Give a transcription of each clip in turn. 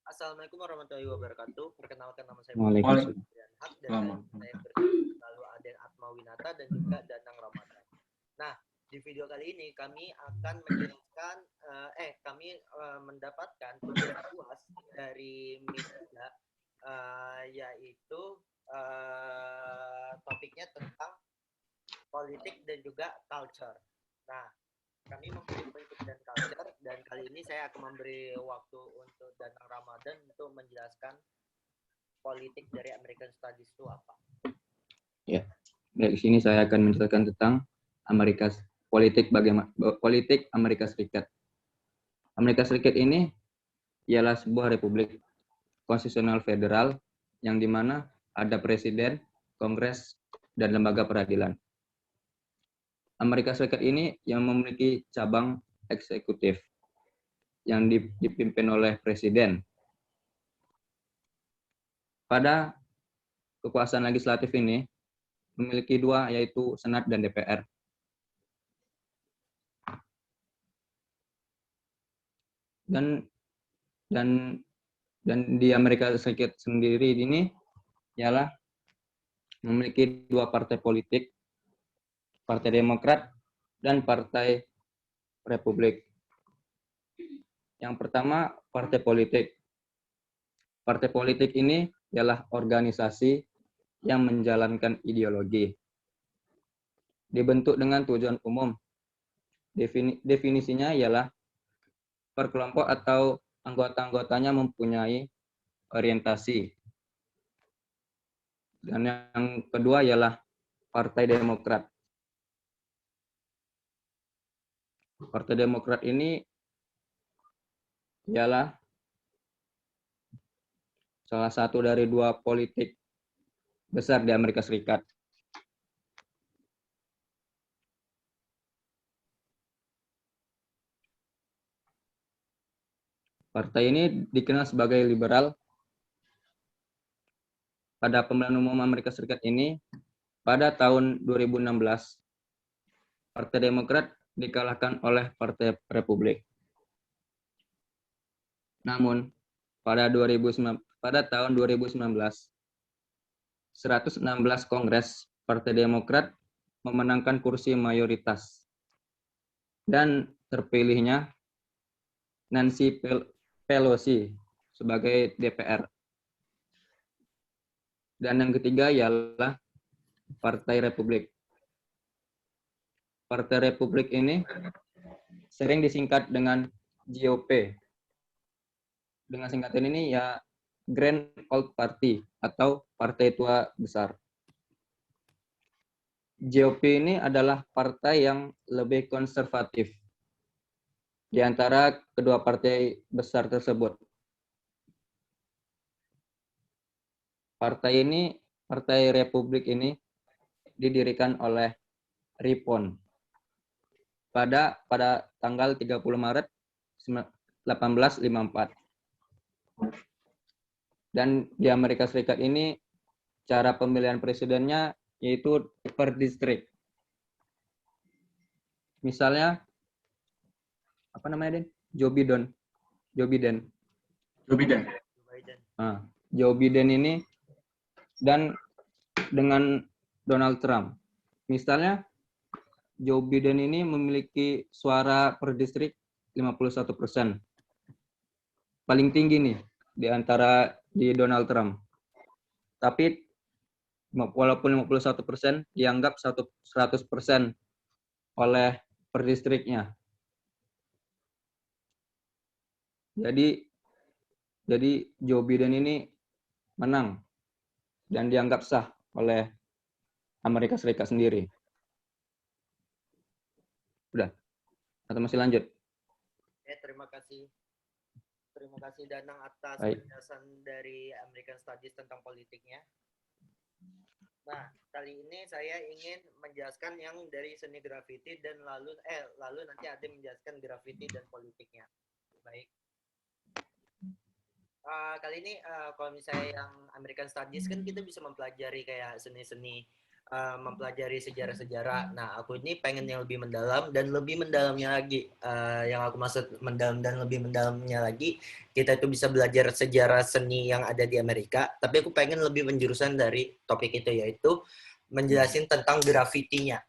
Assalamualaikum warahmatullahi wabarakatuh. Perkenalkan, nama saya Waalaikumsalam. Muhammad Haq, dan saya lalu Aden Atmawinata dan juga Danang Ramadan. Nah, di video kali ini kami akan menjelaskan, kami mendapatkan tugas UAS dari media, yaitu topiknya tentang politik dan juga culture. Nah, kami memilih politik dan culture, dan kali ini saya akan memberi waktu untuk Danang Ramadan untuk menjelaskan politik dari American Studies itu apa. Ya, dari sini saya akan menjelaskan tentang politik Amerika Serikat. Amerika Serikat ini ialah sebuah republik konstitusional federal yang dimana ada presiden, kongres, dan lembaga peradilan. Amerika Serikat ini yang memiliki cabang eksekutif yang dipimpin oleh presiden. Pada kekuasaan legislatif ini memiliki dua, yaitu Senat dan DPR. Dan di Amerika Serikat sendiri ini ialah memiliki dua partai politik, Partai Demokrat dan Partai Republik. Yang pertama, partai politik. Partai politik ini ialah organisasi yang menjalankan ideologi. Dibentuk dengan tujuan umum. Definisinya ialah per kelompok atau anggota-anggotanya mempunyai orientasi. Dan yang kedua ialah Partai Demokrat. Partai Demokrat ini ialah salah satu dari dua politik besar di Amerika Serikat. Partai ini dikenal sebagai liberal. Pada pemilihan umum Amerika Serikat ini, pada tahun 2016, Partai Demokrat dikalahkan oleh Partai Republik. Namun, pada tahun 2019, 116 Kongres Partai Demokrat memenangkan kursi mayoritas. Dan terpilihnya Nancy Pelosi sebagai DPR. Dan yang ketiga ialah Partai Republik. Partai Republik ini sering disingkat dengan GOP. Dengan singkatan ini ya Grand Old Party atau Partai Tua Besar. GOP ini adalah partai yang lebih konservatif di antara kedua partai besar tersebut. Partai Republik ini didirikan oleh Ripon pada tanggal 30 Maret 1854. Dan di Amerika Serikat ini cara pemilihan presidennya yaitu per distrik. Misalnya apa namanya, Den? Joe Biden. Joe Biden ini dan dengan Donald Trump. Misalnya Joe Biden ini memiliki suara per distrik 51%. Paling tinggi nih di Donald Trump. Tapi walaupun 51% dianggap 100% oleh per distriknya. Jadi Joe Biden ini menang dan dianggap sah oleh Amerika Serikat sendiri. Udah? Atau masih lanjut? Terima kasih. Terima kasih Danang atas penjelasan dari American Studies tentang politiknya. Nah, kali ini saya ingin menjelaskan yang dari seni graffiti dan lalu nanti ada menjelaskan graffiti dan politiknya. Baik. Kali ini kalau misalnya yang American Studies kan kita bisa mempelajari kayak seni-seni mempelajari sejarah-sejarah. Nah, aku ini pengen yang lebih mendalam dan lebih mendalamnya lagi. Yang aku maksud mendalam dan lebih mendalamnya lagi, kita itu bisa belajar sejarah seni yang ada di Amerika, tapi aku pengen lebih menjurusan dari topik itu, yaitu menjelasin tentang grafitinya.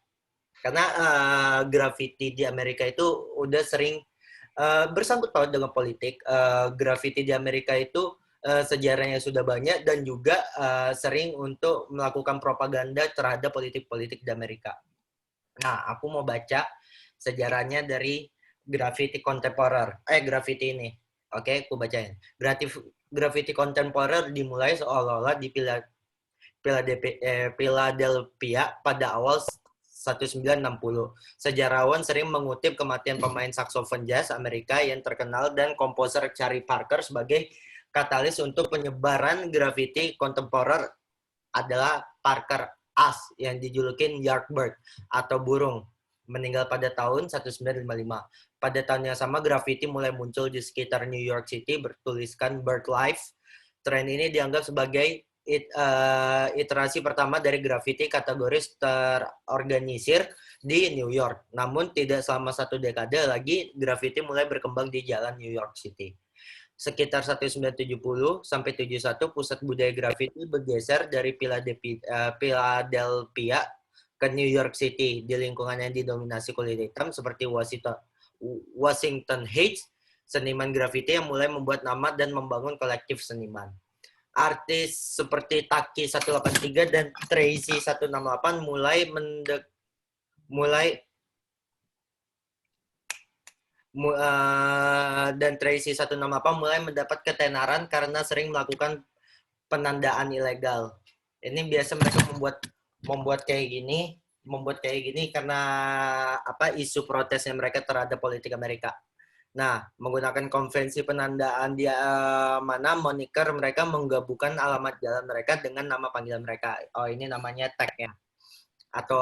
Karena graffiti di Amerika itu udah sering bersangkut paut dengan politik. Graffiti di Amerika itu sejarahnya sudah banyak dan juga sering untuk melakukan propaganda terhadap politik-politik di Amerika. Nah, aku mau baca sejarahnya dari graffiti kontemporer. Graffiti ini. Oke, aku bacain. Graffiti kontemporer dimulai seolah-olah di Philadelphia pada awal 1960. Sejarawan sering mengutip kematian pemain saksofon jazz Amerika yang terkenal dan komposer Charlie Parker sebagai katalis untuk penyebaran grafiti kontemporer adalah Parker As yang dijulukin Yardbird atau burung, meninggal pada tahun 1955. Pada tahun yang sama, grafiti mulai muncul di sekitar New York City bertuliskan Bird Life. Tren ini dianggap sebagai iterasi pertama dari grafiti kategoris terorganisir di New York. Namun tidak selama 1 dekade lagi grafiti mulai berkembang di jalan New York City. Sekitar 1970 sampai 71 pusat budaya grafiti bergeser dari Philadelphia ke New York City di lingkungan yang didominasi kulit hitam seperti Washington Heights. Seniman grafiti yang mulai membuat nama dan membangun kolektif seniman. Artis seperti Taki 183 dan Tracy 168 dan Tracy 168 mulai mendapat ketenaran karena sering melakukan penandaan ilegal. Ini biasa mereka membuat kayak gini karena isu protesnya mereka terhadap politik Amerika. Nah, menggunakan konvensi penandaan di mana moniker mereka menggabungkan alamat jalan mereka dengan nama panggilan mereka. Oh, ini namanya tag-nya. Atau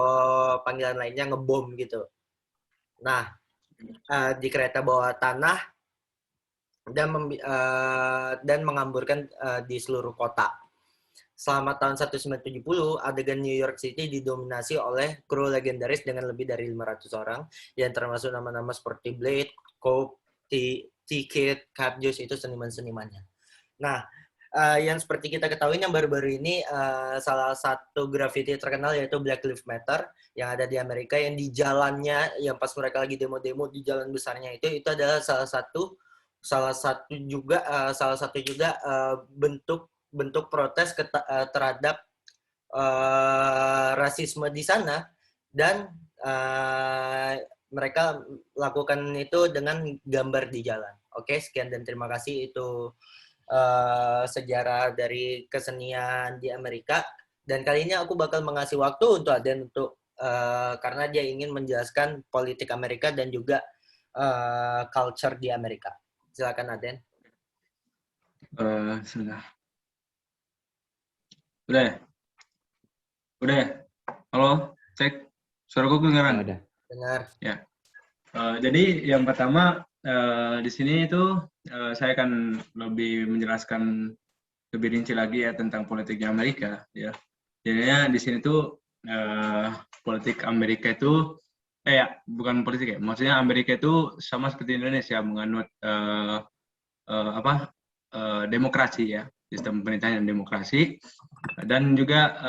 panggilan lainnya ngebom gitu. Nah, di kereta bawah tanah dan mengamburkan di seluruh kota. Selama tahun 1970, adegan New York City didominasi oleh kru legendaris dengan lebih dari 500 orang, yang termasuk nama-nama seperti Blade, Cope, T-Kid, Cap Juice, itu seniman-senimannya. Nah, yang seperti kita ketahui yang baru-baru ini, salah satu graffiti terkenal yaitu Black Lives Matter yang ada di Amerika, yang di jalannya, yang pas mereka lagi demo-demo di jalan besarnya itu adalah salah satu juga bentuk protes terhadap rasisme di sana, dan mereka lakukan itu dengan gambar di jalan. Oke, sekian dan terima kasih. Itu sejarah dari kesenian di Amerika. Dan kali ini aku bakal mengasih waktu untuk Aden karena dia ingin menjelaskan politik Amerika dan juga culture di Amerika. Silakan Aden. Sudah. Udah ya? Halo, cek. Suaraku kedengaran? Udah. Dengar. Ya. Jadi yang pertama di sini itu saya akan lebih menjelaskan lebih rinci lagi ya tentang politiknya Amerika ya. Jadinya di sini tuh politik Amerika itu bukan politik ya. Maksudnya Amerika itu sama seperti Indonesia menganut demokrasi ya, sistem pemerintahan yang demokrasi, dan juga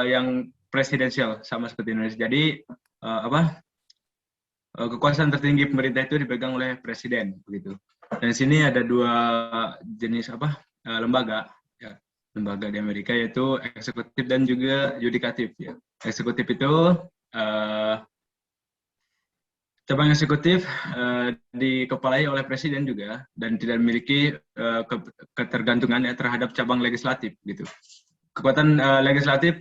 yang presidensial sama seperti Indonesia. Jadi kekuasaan tertinggi pemerintah itu dipegang oleh presiden begitu. Dan di sini ada 2 jenis lembaga ya, lembaga di Amerika, yaitu eksekutif dan juga yudikatif ya. Eksekutif itu cabang eksekutif dikepalai oleh presiden juga dan tidak memiliki ketergantungan ya terhadap cabang legislatif gitu. Kekuatan legislatif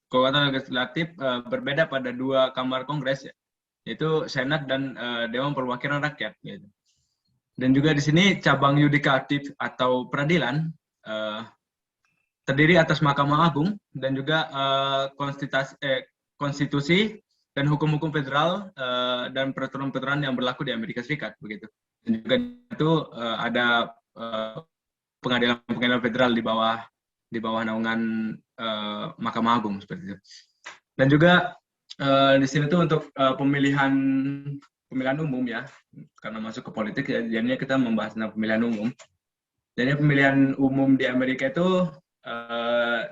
kekuatan legislatif berbeda pada 2 kamar Kongres ya, yaitu Senat dan Dewan Perwakilan Rakyat gitu. Dan juga di sini cabang yudikatif atau peradilan terdiri atas Mahkamah Agung dan juga konstitusi dan hukum-hukum federal dan peraturan-peraturan yang berlaku di Amerika Serikat begitu. Dan juga itu ada pengadilan federal di bawah di bawah naungan Mahkamah Agung seperti itu. Dan juga di sini tuh untuk pemilihan umum ya, karena masuk ke politik ya, jadinya kita membahas tentang pemilihan umum. Jadi pemilihan umum di Amerika itu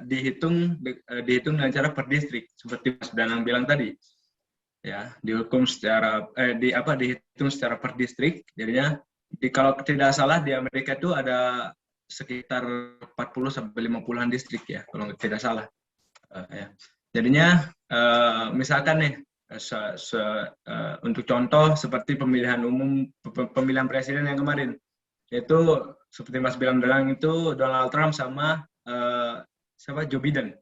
dihitung dengan cara per distrik, seperti Mas Danang bilang tadi. Ya, dihitung secara per distrik. Jadinya kalau tidak salah di Amerika itu ada sekitar 40 sampai 50-an distrik ya, kalau tidak salah. Ya. Jadinya misalkan nih untuk contoh seperti pemilihan umum pemilihan presiden yang kemarin, yaitu seperti Mas bilang itu Donald Trump sama Joe Biden.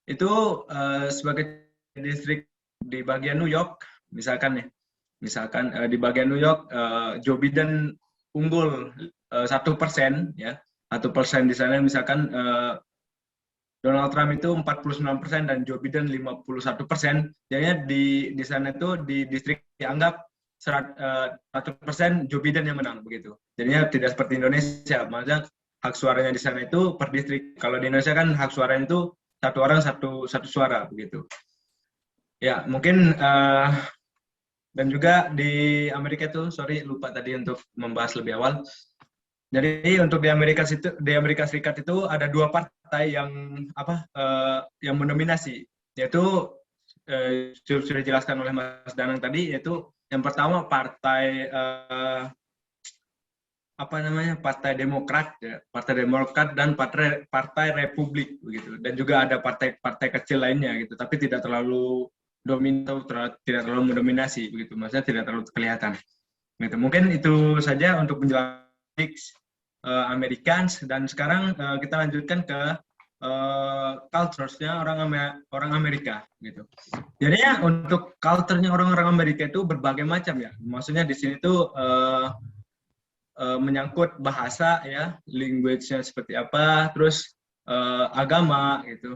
Itu sebagai distrik di bagian New York, misalkan di bagian New York Joe Biden unggul 1% ya, 1% di sana misalkan Donald Trump itu 49% dan Joe Biden 51%. Jadinya di sana itu di distrik dianggap 100% Joe Biden yang menang begitu. Jadinya tidak seperti Indonesia, maksudnya hak suaranya di sana itu per distrik. Kalau di Indonesia kan hak suaranya itu satu orang satu suara begitu. Ya mungkin dan juga di Amerika itu, lupa tadi untuk membahas lebih awal. Jadi untuk di Amerika Serikat itu ada 2 partai yang yang mendominasi, yaitu sudah dijelaskan oleh Mas Danang tadi, yaitu yang pertama partai Partai Demokrat, ya, Partai Demokrat dan Partai Republik begitu, dan juga ada partai kecil lainnya gitu, tapi tidak terlalu dominan, tidak terlalu mendominasi begitu, maksudnya tidak terlalu kelihatan. Gitu. Mungkin itu saja untuk penjelasan Americans, dan sekarang kita lanjutkan ke culture-nya orang Amerika gitu. Jadi ya untuk culture-nya orang-orang Amerika itu berbagai macam ya. Maksudnya di sini tuh menyangkut bahasa ya, language-nya seperti apa, terus agama gitu.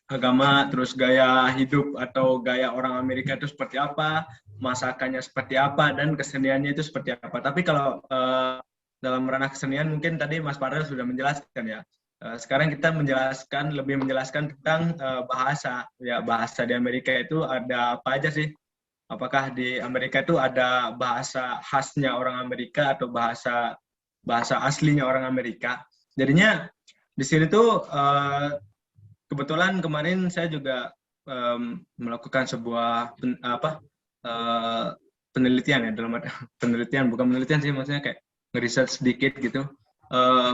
Agama, terus gaya hidup atau gaya orang Amerika itu seperti apa, masakannya seperti apa, dan keseniannya itu seperti apa. Tapi kalau dalam ranah kesenian mungkin tadi Mas Farel sudah menjelaskan ya. Sekarang kita lebih menjelaskan tentang bahasa. Ya, bahasa di Amerika itu ada apa aja sih? Apakah di Amerika itu ada bahasa khasnya orang Amerika atau bahasa aslinya orang Amerika? Jadinya di sini tuh kebetulan kemarin saya juga melakukan sebuah penelitian ya, bukan penelitian sih, maksudnya kayak ngeriset sedikit gitu.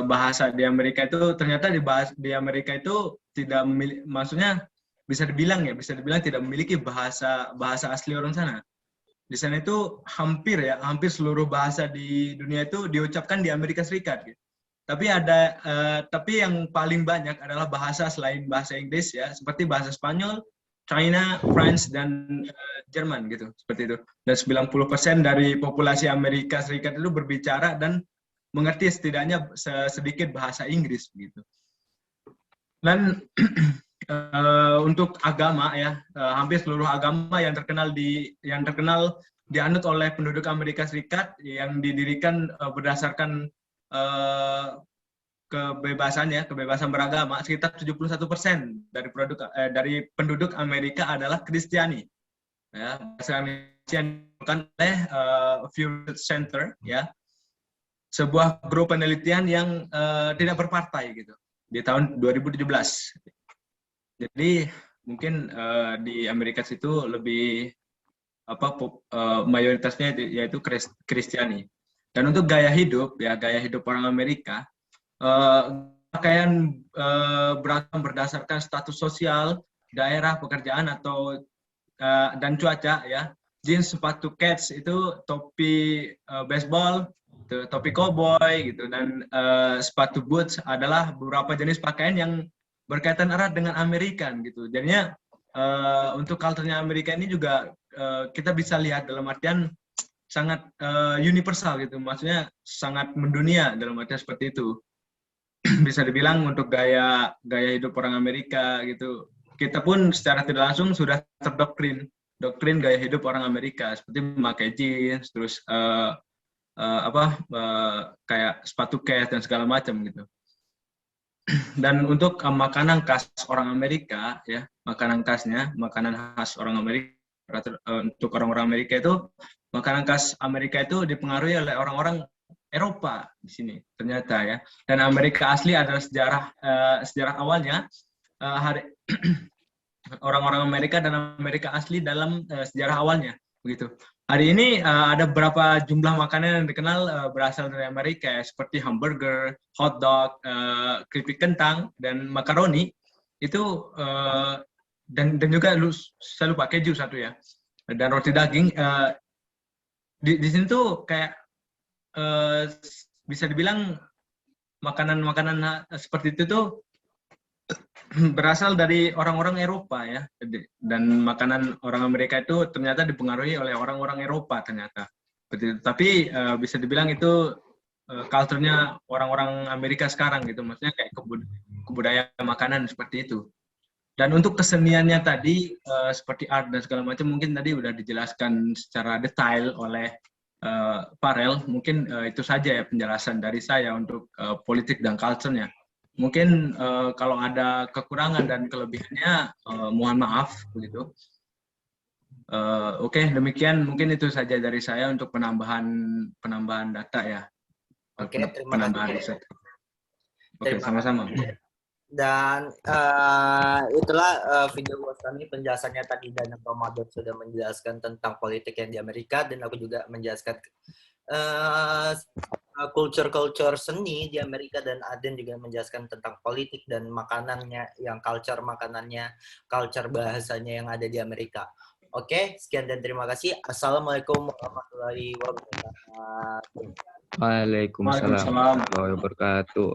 Bahasa di Amerika itu ternyata di Amerika itu tidak memiliki, maksudnya bisa dibilang tidak memiliki bahasa asli orang sana. Di sana itu hampir seluruh bahasa di dunia itu diucapkan di Amerika Serikat gitu. Tapi yang paling banyak adalah bahasa selain bahasa Inggris ya, seperti bahasa Spanyol, China, France, dan Jerman gitu, seperti itu. Dan 90% dari populasi Amerika Serikat itu berbicara dan mengerti setidaknya sedikit bahasa Inggris begitu. Dan untuk agama ya, hampir seluruh agama yang terkenal dianut oleh penduduk Amerika Serikat yang didirikan berdasarkan kebebasan beragama, sekitar 71% dari penduduk Amerika adalah Kristiani. Ya, Kristiani bukan oleh Pew Center ya, sebuah grup penelitian yang tidak berpartai gitu di tahun 2017. Jadi mungkin di Amerika situ lebih mayoritasnya yaitu Kristiani. Dan untuk gaya hidup orang Amerika, pakaian beragam berdasarkan status sosial, daerah, pekerjaan dan cuaca ya. Jeans, sepatu Keds itu, topi baseball, topi cowboy gitu, dan sepatu boots adalah beberapa jenis pakaian yang berkaitan erat dengan Amerikan gitu. Jadinya untuk culture-nya Amerika ini juga kita bisa lihat dalam artian sangat universal gitu, maksudnya sangat mendunia dalam artian seperti itu. Bisa dibilang untuk gaya hidup orang Amerika gitu, kita pun secara tidak langsung sudah terdoktrin gaya hidup orang Amerika, seperti memakai jeans, terus kayak sepatu Keds dan segala macam gitu. Dan untuk makanan khas orang Amerika, ya, makanan khasnya, makanan khas orang Amerika, untuk orang-orang Amerika itu, makanan khas Amerika itu dipengaruhi oleh orang-orang Eropa di sini, ternyata ya. Dan Amerika asli adalah sejarah awalnya, orang-orang Amerika dan Amerika asli dalam sejarah awalnya, begitu. Hari ini ada beberapa jumlah makanan yang dikenal berasal dari Amerika, ya, seperti hamburger, hotdog, keripik kentang, dan makaroni. Itu dan juga saya lupa keju satu ya, dan roti daging. Di sini tuh kayak bisa dibilang makanan-makanan seperti itu tuh berasal dari orang-orang Eropa ya, dan makanan orang Amerika itu ternyata dipengaruhi oleh orang-orang Eropa ternyata. Tapi bisa dibilang itu culture-nya orang-orang Amerika sekarang gitu, maksudnya kayak kebudayaan makanan seperti itu. Dan untuk keseniannya tadi seperti art dan segala macam mungkin tadi udah dijelaskan secara detail oleh Farel. Mungkin itu saja ya penjelasan dari saya untuk politik dan culture-nya. Mungkin kalau ada kekurangan dan kelebihannya mohon maaf begitu. Oke, demikian mungkin itu saja dari saya untuk penambahan data ya. Oke, terima kasih. Oke, sama-sama. Dan itulah video kami, penjelasannya tadi. Dan Ramadan sudah menjelaskan tentang politik yang di Amerika, dan aku juga menjelaskan culture seni di Amerika, dan Aden juga menjelaskan tentang politik dan makanannya, yang culture makanannya, culture bahasanya yang ada di Amerika. Oke, sekian dan terima kasih. Assalamualaikum warahmatullahi wabarakatuh. Waalaikumsalam warahmatullahi wabarakatuh.